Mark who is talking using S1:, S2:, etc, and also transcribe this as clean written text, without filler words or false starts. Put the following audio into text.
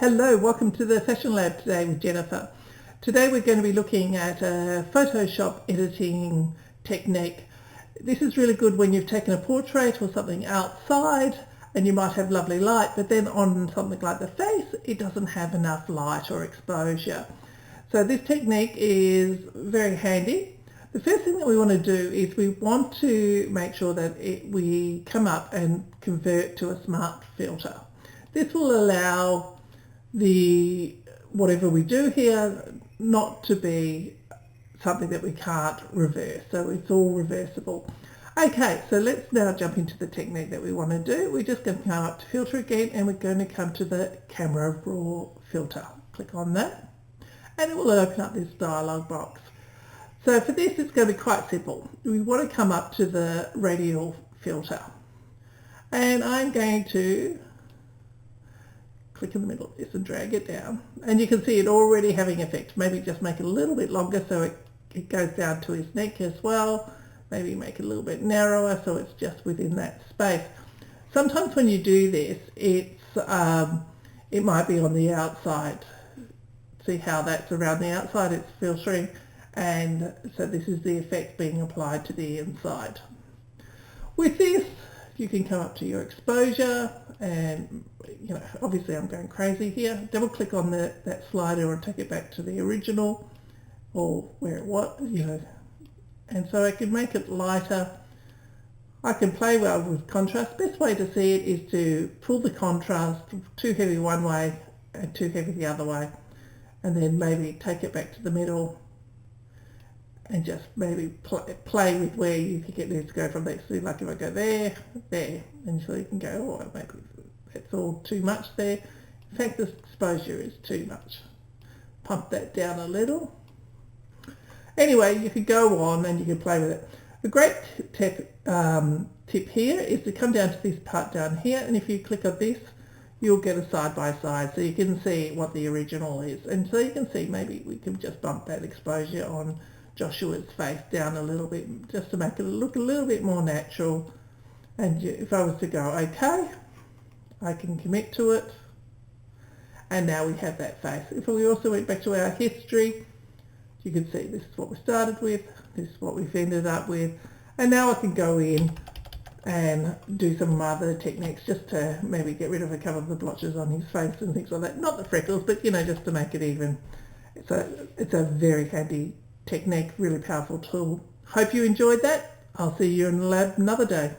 S1: Hello, welcome to the Fashion Lab today with Jennifer. Today we're going to be looking at a Photoshop editing technique. This is really good when you've taken a portrait or something outside and you might have lovely light, but then on something like the face it doesn't have enough light or exposure. So this technique is very handy. The first thing that we want to do is we want to make sure that we come up and convert to a smart filter. This will allow whatever we do here not to be something that we can't reverse, so it's all reversible. Okay, so let's now jump into the technique that we want to do. We're just going to come up to filter again and we're going to come to the camera raw filter. Click on that and it will open up this dialog box. So for this it's going to be quite simple. We want to come up to the radial filter and I'm going to click in the middle of this and drag it down, and you can see it already having effect. Maybe just make it a little bit longer so it goes down to his neck as well. Maybe make it a little bit narrower so it's just within that space. Sometimes when you do this it might be on the outside. See how that's around the outside, it's filtering, and so this is the effect being applied to the inside. With this you can come up to your exposure and obviously I'm going crazy here. Double click on that slider and take it back to the original or where it was, and so I can make it lighter. I can play well with contrast. Best way to see it is to pull the contrast too heavy one way and too heavy the other way, and then maybe take it back to the middle and just maybe play with where you think it needs to go from there. So like if I go there, and so you can go, oh, maybe it's all too much there. In fact, the exposure is too much. Pump that down a little. Anyway, you could go on and you can play with it. A great tip here is to come down to this part down here, and if you click on this, you'll get a side by side so you can see what the original is. And so you can see maybe we can just bump that exposure on Joshua's face down a little bit just to make it look a little bit more natural. And if I was to go okay, I can commit to it, and now we have that face. If we also went back to our history, you can see this is what we started with, this is what we've ended up with, and now I can go in and do some other techniques just to maybe get rid of a couple of the blotches on his face and things like that. Not the freckles, but just to make it even. It's a very handy technique, really powerful tool. Hope you enjoyed that. I'll see you in the lab another day.